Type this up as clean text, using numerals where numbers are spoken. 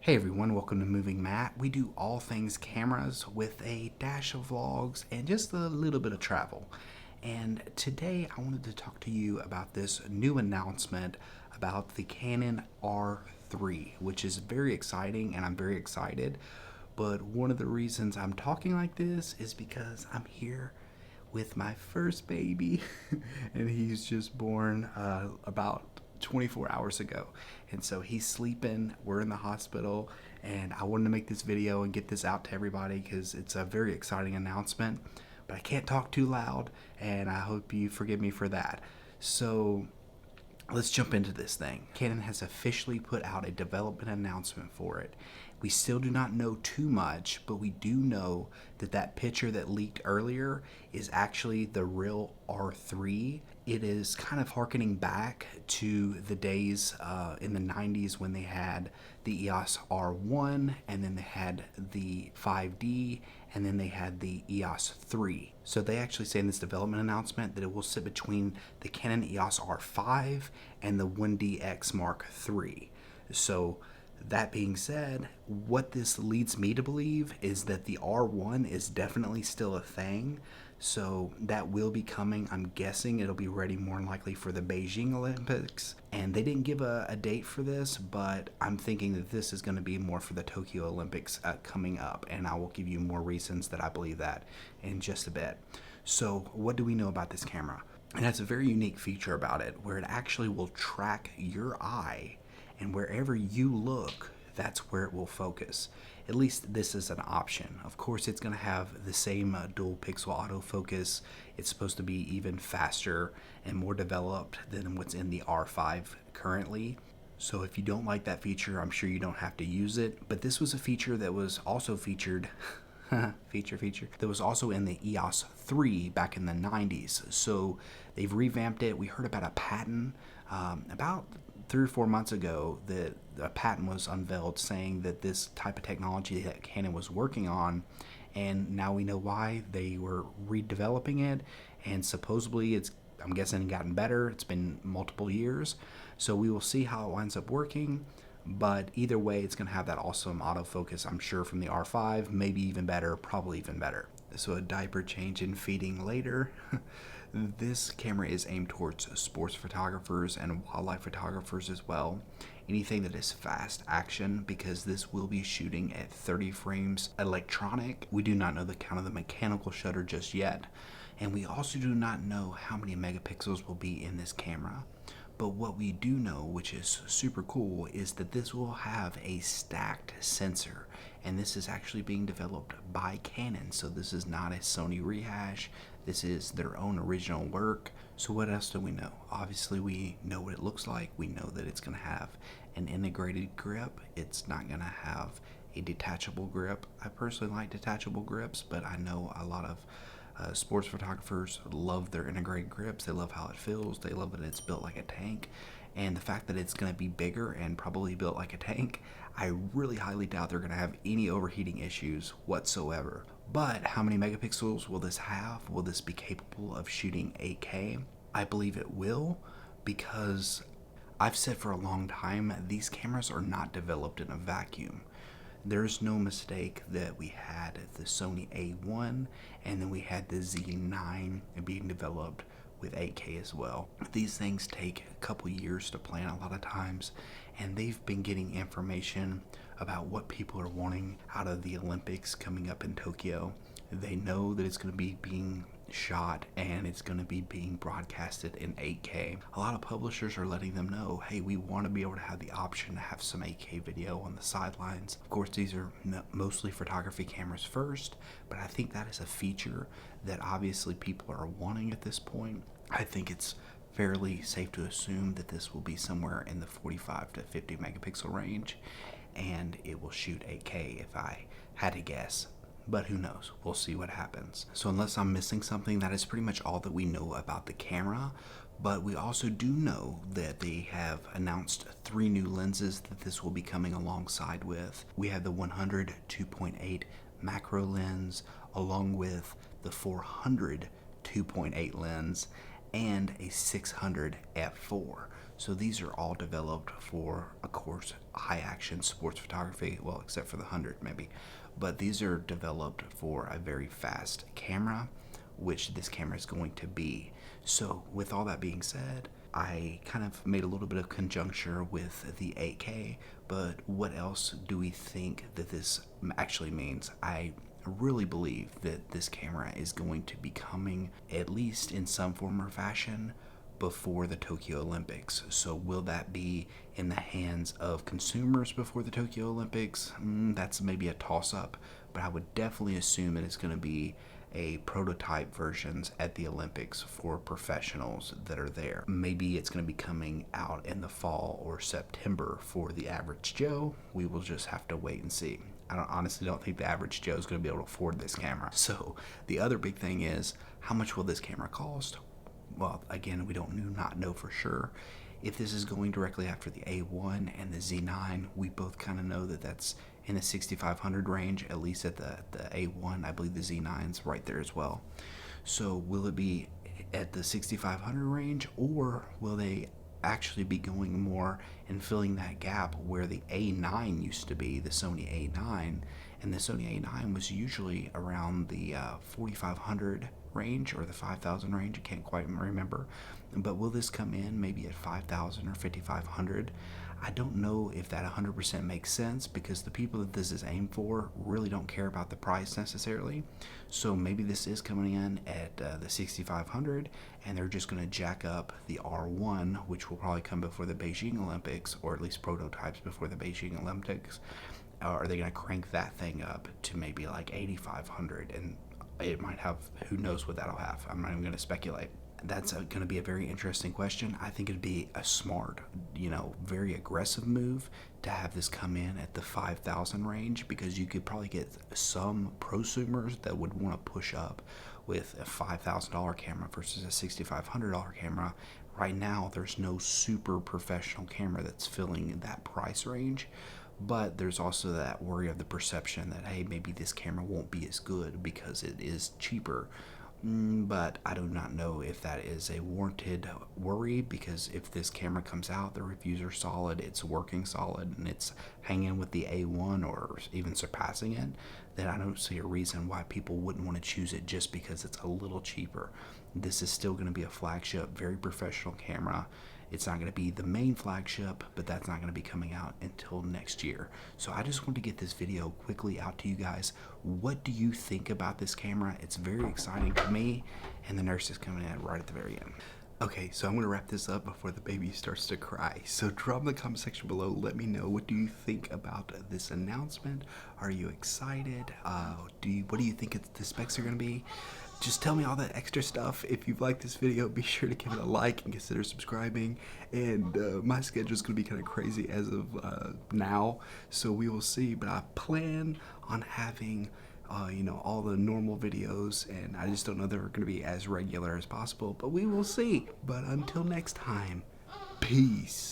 Hey everyone, welcome to Moving Matt. We do all things cameras with a dash of vlogs and just a little bit of travel. And today I wanted to talk to you about this new announcement about the Canon R3, which is very exciting and I'm very excited. But one of the reasons I'm talking like this is because I'm here with my first baby and he's just born about 24 hours ago, and so he's sleeping. We're in the hospital, and I wanted to make this video and get this out to everybody because it's a very exciting announcement, but I can't talk too loud, and I hope you forgive me for that. So let's jump into this thing. Canon has officially put out a development announcement for it. We still do not know too much, but we do know that that picture that leaked earlier is actually the real R3. It is kind of harkening back to the days in the 90s when they had the EOS R1, and then they had the 5D, and then they had the EOS 3. So they actually say in this development announcement that it will sit between the Canon EOS R5 and the 1DX Mark III. So that being said, what this leads me to believe is that the R1 is definitely still a thing. So that will be coming. I'm guessing it'll be ready more than likely for the Beijing Olympics. And they didn't give a date for this, but I'm thinking that this is going to be more for the Tokyo Olympics coming up. And I will give you more reasons that I believe that in just a bit. So what do we know about this camera? It has a very unique feature about it where it actually will track your eye, and wherever you look, that's where it will focus. At least this is an option. Of course, it's going to have the same dual pixel autofocus. It's supposed to be even faster and more developed than what's in the R5 currently. So if you don't like that feature, I'm sure you don't have to use it. But this was a feature that was also featured that was also in the EOS 3 back in the 90s. So they've revamped it. We heard about a patent about 3 or 4 months ago that a patent was unveiled saying that this type of technology that Canon was working on, and now we know why they were redeveloping it, and supposedly it's, I'm guessing, gotten better. It's been multiple years, so we will see how it winds up working. But either way, it's going to have that awesome autofocus, I'm sure, from the R5, maybe even better, probably even better. So a diaper change and feeding later. This camera is aimed towards sports photographers and wildlife photographers as well. Anything that is fast action, because this will be shooting at 30 frames electronic. We do not know the count of the mechanical shutter just yet. And we also do not know how many megapixels will be in this camera. But what we do know, which is super cool, is that this will have a stacked sensor. And this is actually being developed by Canon. So this is not a Sony rehash. This is their own original work. So what else do we know? Obviously, we know what it looks like. We know that it's going to have an integrated grip. It's not going to have a detachable grip. I personally like detachable grips, but I know a lot of sports photographers love their integrated grips. They love how it feels. They love that it's built like a tank. And the fact that it's going to be bigger and probably built like a tank, I really highly doubt they're going to have any overheating issues whatsoever. But how many megapixels will this have? Will this be capable of shooting 8K? I believe it will, because I've said for a long time, these cameras are not developed in a vacuum. There's no mistake that we had the Sony A1, and then we had the Z9 being developed with 8K as well. These things take a couple years to plan a lot of times, and they've been getting information about what people are wanting out of the Olympics coming up in Tokyo. They know that it's going to be being shot and it's going to be being broadcasted in 8K. A lot of publishers are letting them know, hey, we want to be able to have the option to have some 8K video on the sidelines. Of course, these are mostly photography cameras first, but I think that is a feature that obviously people are wanting at this point. I think it's fairly safe to assume that this will be somewhere in the 45 to 50 megapixel range, and it will shoot 8K if I had to guess. But who knows? We'll see what happens. So unless I'm missing something, that is pretty much all that we know about the camera. But we also do know that they have announced 3 new lenses that this will be coming alongside with. We have the 100 2.8 macro lens, along with the 400 2.8 lens, and a 600 f4. So these are all developed for, of course, high action sports photography, well, except for the 100 maybe. But these are developed for a very fast camera, which this camera is going to be. So with all that being said, I kind of made a little bit of conjuncture with the 8K, but what else do we think that this actually means? I really believe that this camera is going to be coming, at least in some form or fashion, before the Tokyo Olympics. So will that be in the hands of consumers before the Tokyo Olympics? That's maybe a toss-up, but I would definitely assume that it's going to be a prototype versions at the Olympics for professionals that are there. Maybe it's going to be coming out in the fall or September for the average Joe. We will just have to wait and see. I honestly don't think the average Joe is going to be able to afford this camera. So the other big thing is, how much will this camera cost? Well, again, we don't not know for sure. If this is going directly after the A1 and the Z9, we both kind of know that that's in the 6,500 range, at least at the A1. I believe the Z9's right there as well. So will it be at the 6,500 range, or will they actually be going more and filling that gap where the A9 used to be, the Sony A9, and the Sony A9 was usually around the 4,500 range or the 5,000 range? I can't quite remember. But will this come in maybe at 5,000 or 5,500? I don't know if that 100% makes sense, because the people that this is aimed for really don't care about the price necessarily. So maybe this is coming in at the 6,500, and they're just going to jack up the R1, which will probably come before the Beijing Olympics, or at least prototypes before the Beijing Olympics. Are they going to crank that thing up to maybe like 8,500? And it might have, who knows what that'll have. I'm not even going to speculate. That's going to be a very interesting question. I think it'd be a smart, very aggressive move to have this come in at the 5,000 range, because you could probably get some prosumers that would want to push up with a $5,000 camera versus a $6,500 camera. Right now, there's no super professional camera that's filling that price range. But there's also that worry of the perception that, hey, maybe this camera won't be as good because it is cheaper. But I do not know if that is a warranted worry, because if this camera comes out, the reviews are solid, it's working solid, and it's hanging with the A1 or even surpassing it, then I don't see a reason why people wouldn't want to choose it just because it's a little cheaper. This is still going to be a flagship, very professional camera. It's not going to be the main flagship, but that's not going to be coming out until next year. So I just wanted to get this video quickly out to you guys. What do you think about this camera? It's very exciting to me, and the nurse is coming in right at the very end. Okay, so I'm going to wrap this up before the baby starts to cry. So drop in the comment section below. Let me know, what do you think about this announcement? Are you excited? What do you think the specs are going to be? Just tell me all that extra stuff. If you've liked this video, be sure to give it a like and consider subscribing. And my schedule is going to be kind of crazy as of now, so we will see. But I plan on having all the normal videos, and I just don't know they're going to be as regular as possible, but we will see. But until next time, peace.